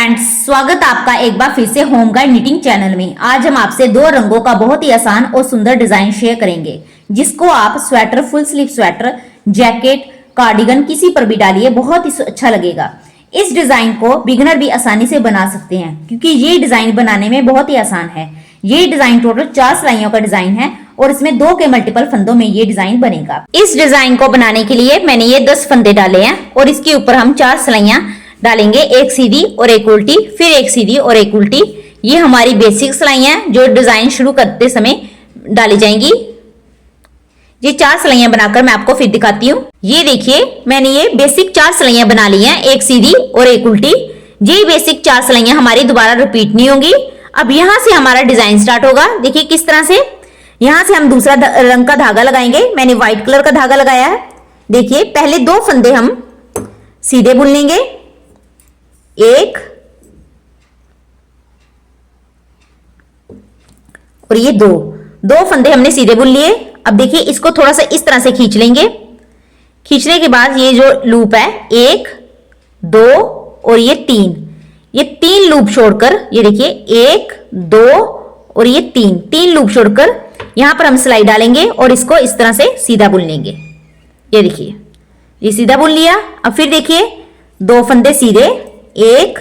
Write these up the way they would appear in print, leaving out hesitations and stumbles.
Friends, स्वागत आपका एक बार फिर से होम गाइड निटिंग चैनल में। आज हम आपसे दो रंगों का बहुत ही आसान और सुंदर डिजाइन शेयर करेंगे, जिसको आप sweater, full sleeve sweater, jacket, cardigan किसी पर भी डालिए, बहुत ही अच्छा लगेगा। इस डिजाइन को बिगिनर भी आसानी से बना सकते हैं, क्योंकि ये डिजाइन बनाने में बहुत ही आसान है। ये डिजाइन टोटल 4 सिलाइयों का डिजाइन है और इसमें 2 के मल्टीपल फंदों में ये डिजाइन बनेगा। इस डिजाइन को बनाने के लिए मैंने ये 10 फंदे डाले हैं और इसके ऊपर हम 4 सिलाइयां डालेंगे, एक सीधी और एक उल्टी, फिर एक सीधी और एक उल्टी। ये हमारी बेसिक सिलाइयां हैं जो डिजाइन शुरू करते समय डाली जाएंगी। ये 4 सिलाइयां बनाकर मैं आपको फिर दिखाती हूँ। ये देखिए, मैंने ये बेसिक 4 सिलाइयां बना ली हैं, एक सीधी और एक उल्टी। ये बेसिक 4 सिलाइयां हमारी दोबारा रिपीट नहीं होंगी। अब यहाँ से हमारा डिजाइन स्टार्ट होगा। देखिए किस तरह से। यहाँ से हम दूसरा रंग का धागा लगाएंगे। मैंने व्हाइट कलर का धागा लगाया है। देखिए, पहले 2 फंदे हम सीधे बुन लेंगे, एक और ये दो फंदे हमने सीधे बुन लिए। अब देखिए, इसको थोड़ा सा इस तरह से खींच लेंगे। खींचने के बाद ये जो लूप है, 1 2 और ये 3, ये 3 लूप छोड़कर, ये देखिए 1 2 और ये 3 लूप छोड़कर यहां पर हम सिलाई डालेंगे और इसको इस तरह से सीधा बुन लेंगे। ये देखिए, ये सीधा बुन लिया। अब फिर देखिए, 2 फंदे सीधे, 1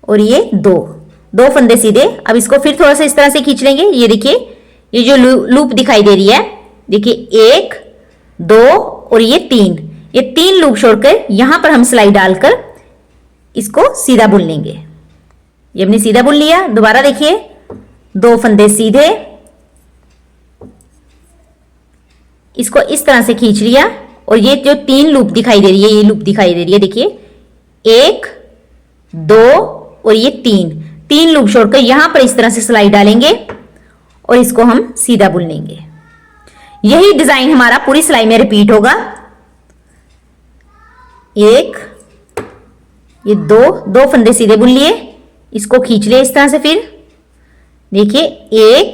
और ये 2 फंदे सीधे। अब इसको फिर थोड़ा सा इस तरह से खींच लेंगे। ये देखिए, ये जो लूप दिखाई दे रही है, देखिए 1 2 और ये 3 लूप छोड़कर यहां पर हम सिलाई डालकर इसको सीधा बुन लेंगे। ये हमने सीधा बुन लिया। दोबारा देखिए, 2 फंदे सीधे, इसको इस तरह से खींच लिया और ये जो 3 लूप दिखाई दे रही है, ये लूप दिखाई दे रही है। देखिए 1 2 और ये 3 लूप छोड़कर यहां पर इस तरह से सिलाई डालेंगे और इसको हम सीधा बुन लेंगे। यही डिजाइन हमारा पूरी सिलाई में रिपीट होगा। 1 ये 2 फंदे सीधे बुन लिए, इसको खींच लिए इस तरह से। फिर देखिए 1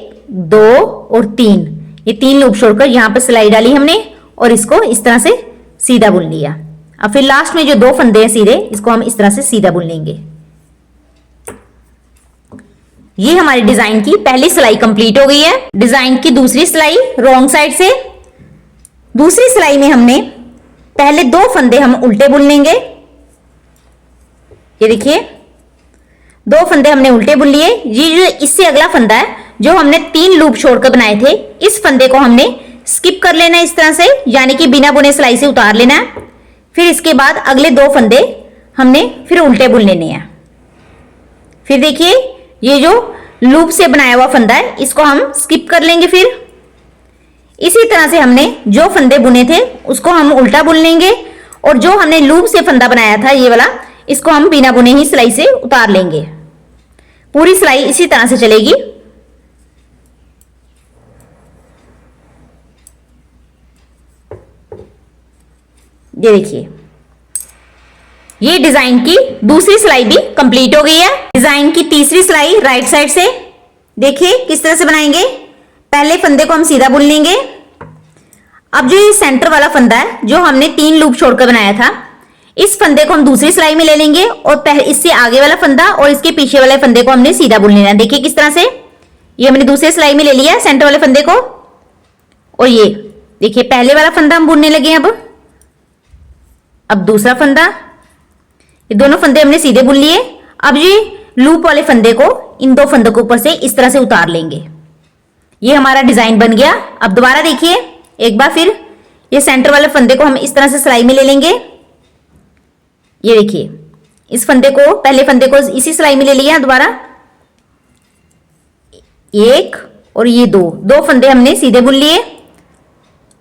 2 और 3, ये 3 लूप छोड़कर यहां पर सिलाई डाली हमने और इसको इस तरह से सीधा बुन लिया। अब फिर लास्ट में जो 2 फंदे हैं सीधे, इसको हम इस तरह से सीधा बुन लेंगे। ये हमारी डिजाइन की पहली सिलाई कंप्लीट हो गई है। डिजाइन की दूसरी सिलाई रॉन्ग साइड से। दूसरी सिलाई में हमने पहले 2 फंदे हम उल्टे बुन लेंगे। ये देखिए, 2 फंदे हमने उल्टे बुन लिए। ये जो इससे अगला फंदा है, जो हमने 3 लूप छोड़कर बनाए थे, इस फंदे को हमने स्किप कर लेना है इस तरह से, यानी कि बिना बुने सिलाई से उतार लेना है। फिर इसके बाद अगले 2 फंदे हमने फिर उल्टे बुन लेने हैं। फिर देखिए, ये जो लूप से बनाया हुआ फंदा है, इसको हम स्किप कर लेंगे। फिर इसी तरह से हमने जो फंदे बुने थे उसको हम उल्टा बुन लेंगे और जो हमने लूप से फंदा बनाया था ये वाला, इसको हम बिना बुने ही सिलाई से उतार लेंगे। पूरी सिलाई इसी तरह से चलेगी। ये देखिए, ये डिजाइन की दूसरी सिलाई भी कंप्लीट हो गई है। डिजाइन की तीसरी सिलाई राइट साइड से। देखिए किस तरह से बनाएंगे। पहले फंदे को हम सीधा बुन लेंगे। अब जो ये सेंटर वाला फंदा है, जो हमने 3 लूप छोड़कर बनाया था, इस फंदे को हम दूसरी सिलाई में ले लेंगे और पहले इससे आगे वाला फंदा और इसके पीछे वाले फंदे को हमने सीधा बुन लेना है। देखिए किस तरह से। ये हमने दूसरी सिलाई में ले लिया सेंटर वाले फंदे को और ये देखिए पहले वाला फंदा हम बुनने लगे। अब दूसरा फंदा, ये दोनों फंदे हमने सीधे बुन लिए। अब ये लूप वाले फंदे को इन 2 फंदों के ऊपर से इस तरह से उतार लेंगे। ये हमारा डिजाइन बन गया। अब दोबारा देखिए एक बार फिर, ये सेंटर वाले फंदे को हम इस तरह से सिलाई में ले लेंगे। ये देखिए, इस फंदे को, पहले फंदे को इसी सिलाई में ले लिया। दोबारा 1 और ये 2 फंदे हमने सीधे बुन लिए।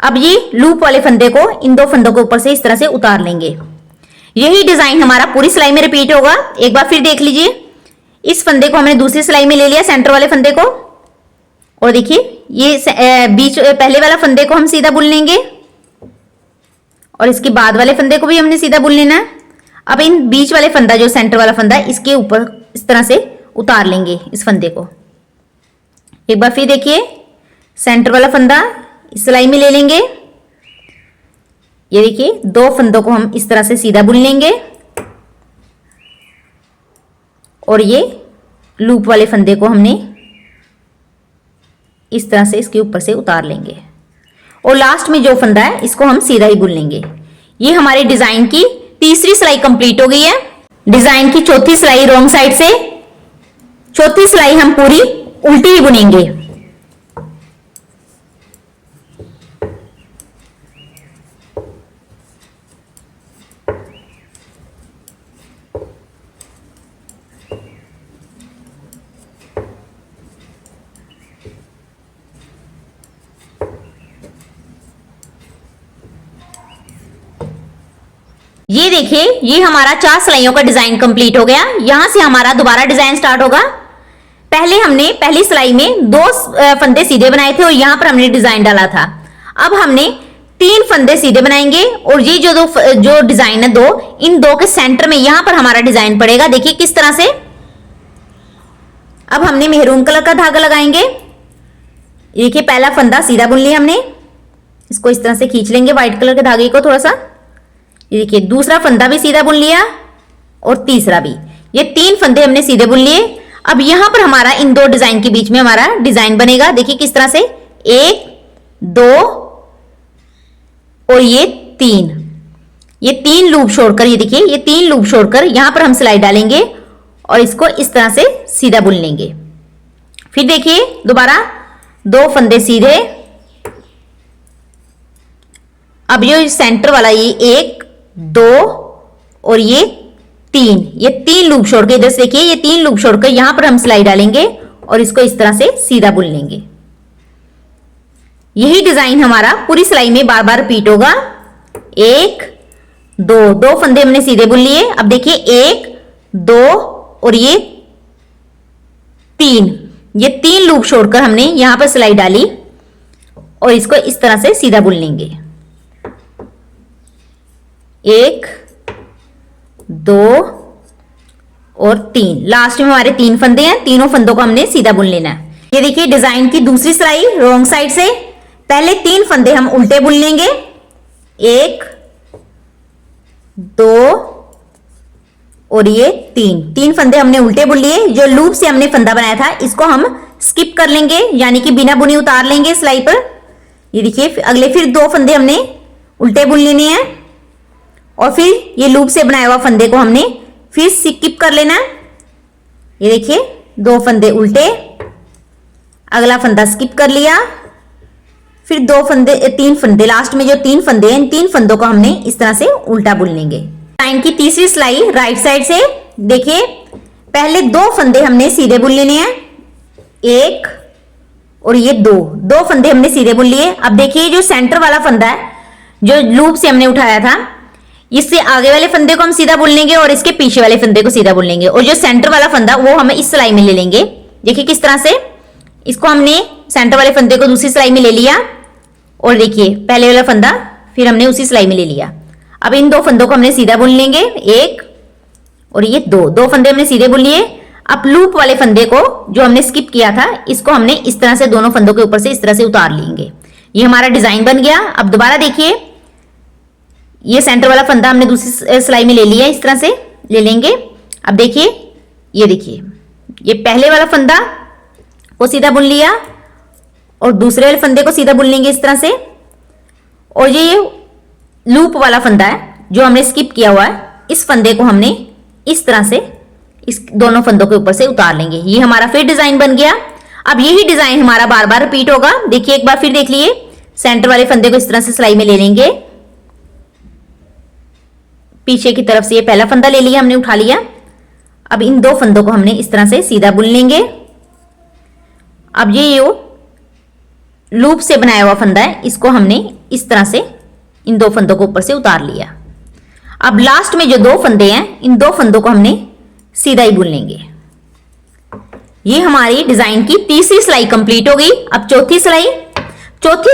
अब ये लूप वाले फंदे को इन 2 फंदों के ऊपर से इस तरह से उतार लेंगे। यही डिजाइन हमारा पूरी सिलाई में रिपीट होगा। एक बार फिर देख लीजिए, इस फंदे को हमने दूसरी सिलाई में ले लिया, सेंटर वाले फंदे को, और देखिए ये बीच पहले वाला फंदे को हम सीधा बुन लेंगे और इसके बाद वाले फंदे को भी हमने सीधा बुन लेना है। अब इन बीच वाले फंदा, जो सेंटर वाला फंदा है, इसके ऊपर इस तरह से उतार लेंगे इस फंदे को। एक बार फिर देखिए, सेंटर वाला फंदा इस सिलाई में ले लेंगे। ये देखिए 2 फंदों को हम इस तरह से सीधा बुन लेंगे और ये लूप वाले फंदे को हमने इस तरह से इसके ऊपर से उतार लेंगे और लास्ट में जो फंदा है इसको हम सीधा ही बुन लेंगे। ये हमारे डिजाइन की तीसरी सिलाई कंप्लीट हो गई है। डिजाइन की चौथी सिलाई रॉन्ग साइड से, चौथी सिलाई हम पूरी उल्टी ही बुनेंगे। ये देखिए, ये हमारा 4 सिलाइयों का डिजाइन कंप्लीट हो गया। यहां से हमारा दोबारा डिजाइन स्टार्ट होगा। पहले हमने पहली सिलाई में 2 फंदे सीधे बनाए थे और यहां पर हमने डिजाइन डाला था। अब हमने 3 फंदे सीधे बनाएंगे और ये जो डिजाइन है 2, इन 2 के सेंटर में यहां पर हमारा डिजाइन पड़ेगा। देखिए किस तरह से। अब हमने मेहरून कलर का धागा लगाएंगे। देखिए पहला फंदा सीधा बुन लिया हमने, इसको इस तरह से खींच लेंगे व्हाइट कलर के धागे को थोड़ा सा। ये देखिए दूसरा फंदा भी सीधा बुन लिया और तीसरा भी। ये 3 फंदे हमने सीधे बुन लिए। अब यहां पर हमारा इन 2 डिजाइन के बीच में हमारा डिजाइन बनेगा। देखिए किस तरह से, 1 2 और ये 3। ये 3 लूप छोड़कर, ये देखिए ये 3 लूप छोड़कर यहां पर हम सिलाई डालेंगे और इसको इस तरह से सीधा बुन लेंगे। फिर देखिए दोबारा 2 फंदे सीधे। अब ये सेंटर वाला ये 1 2 और ये 3, ये 3 लूप छोड़ के, इधर से देखिए ये 3 लूप छोड़कर यहां पर हम सिलाई डालेंगे और इसको इस तरह से सीधा बुन लेंगे। यही डिजाइन हमारा पूरी सिलाई में बार बार रिपीट होगा। 1 2 फंदे हमने सीधे बुन लिए। अब देखिए 1 2 और ये 3, ये 3 लूप छोड़कर हमने यहां पर सिलाई डाली और इसको इस तरह से सीधा बुन लेंगे। 1 2 और 3, लास्ट में हमारे 3 फंदे हैं। तीनों फंदों को हमने सीधा बुन लेना है। ये देखिए डिजाइन की दूसरी सिलाई रॉन्ग साइड से। पहले 3 फंदे हम उल्टे बुन लेंगे। 1 2 और ये 3 फंदे हमने उल्टे बुन लिए। जो लूप से हमने फंदा बनाया था इसको हम स्किप कर लेंगे, यानी कि बिना बुनी उतार लेंगे सिलाई पर। ये देखिए अगले फिर 2 फंदे हमने उल्टे बुन लेने हैं और फिर ये लूप से बनाया हुआ फंदे को हमने फिर स्किप कर लेना है। ये देखिए 2 फंदे उल्टे, अगला फंदा स्किप कर लिया, फिर 3 फंदे, लास्ट में जो 3 फंदे हैं इन 3 फंदों को हमने इस तरह से उल्टा बुन लेंगे। लाइन की तीसरी सिलाई राइट साइड से। देखिए पहले 2 फंदे हमने सीधे बुन लेने हैं। 1 और ये 2 फंदे हमने सीधे बुन लिए। अब देखिए जो सेंटर वाला फंदा है जो लूप से हमने उठाया था, इससे आगे वाले फंदे को हम सीधा बुन लेंगे और इसके पीछे वाले फंदे को सीधा बुन लेंगे और जो सेंटर वाला फंदा वो हम इस सिलाई में ले लेंगे। देखिए किस तरह से, इसको हमने सेंटर वाले फंदे को दूसरी सिलाई में ले लिया और देखिए पहले वाला फंदा फिर हमने उसी सिलाई में ले लिया। अब इन 2 फंदों को हमने सीधा बुन लेंगे। 1 और ये 2 फंदे हमने सीधे बुन लिए। अब लूप वाले फंदे को जो हमने स्किप किया था इसको हमने इस तरह से दोनों फंदों के ऊपर से इस तरह से उतार लेंगे। ये हमारा डिजाइन बन गया। अब दोबारा देखिए ये सेंटर वाला फंदा हमने दूसरी सिलाई में ले लिया, इस तरह से ले लेंगे। अब देखिए ये देखिए ये पहले वाला फंदा को सीधा बुन लिया और दूसरे वाले फंदे को सीधा बुन लेंगे इस तरह से। और ये लूप वाला फंदा है जो हमने स्किप किया हुआ है, इस फंदे को हमने इस तरह से इस दोनों फंदों के ऊपर से उतार लेंगे। ये हमारा फिर डिजाइन बन गया। अब यही डिजाइन हमारा बार बार रिपीट होगा। देखिए एक बार फिर देख लिए, सेंटर वाले फंदे को इस तरह से सिलाई में ले लेंगे, पीछे की तरफ से ये पहला फंदा ले लिया हमने, उठा लिया। अब इन 2 फंदों को हमने इस तरह से सीधा बुन लेंगे। अब ये लूप से बनाया हुआ फंदा है, इसको हमने इस तरह से इन 2 फंदों को ऊपर से उतार लिया। अब लास्ट में जो 2 फंदे हैं इन 2 फंदों को हमने सीधा ही बुन लेंगे। ये हमारी डिजाइन की तीसरी सिलाई कंप्लीट हो गई। अब चौथी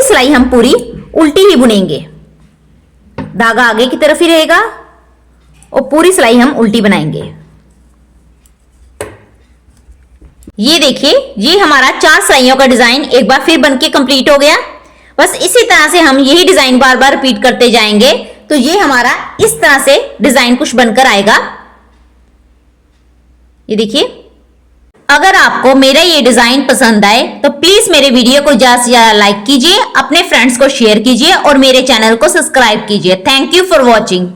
सिलाई हम पूरी उल्टी ही बुनेंगे। धागा आगे की तरफ ही रहेगा और पूरी सिलाई हम उल्टी बनाएंगे। ये देखिए ये हमारा 4 सिलाइयों का डिजाइन एक बार फिर बनके कंप्लीट हो गया। बस इसी तरह से हम यही डिजाइन बार बार रिपीट करते जाएंगे तो ये हमारा इस तरह से डिजाइन कुछ बनकर आएगा। ये देखिए। अगर आपको मेरा ये डिजाइन पसंद आए तो प्लीज मेरे वीडियो को ज्यादा से ज्यादा लाइक कीजिए, अपने फ्रेंड्स को शेयर कीजिए और मेरे चैनल को सब्सक्राइब कीजिए। Thank you for watching.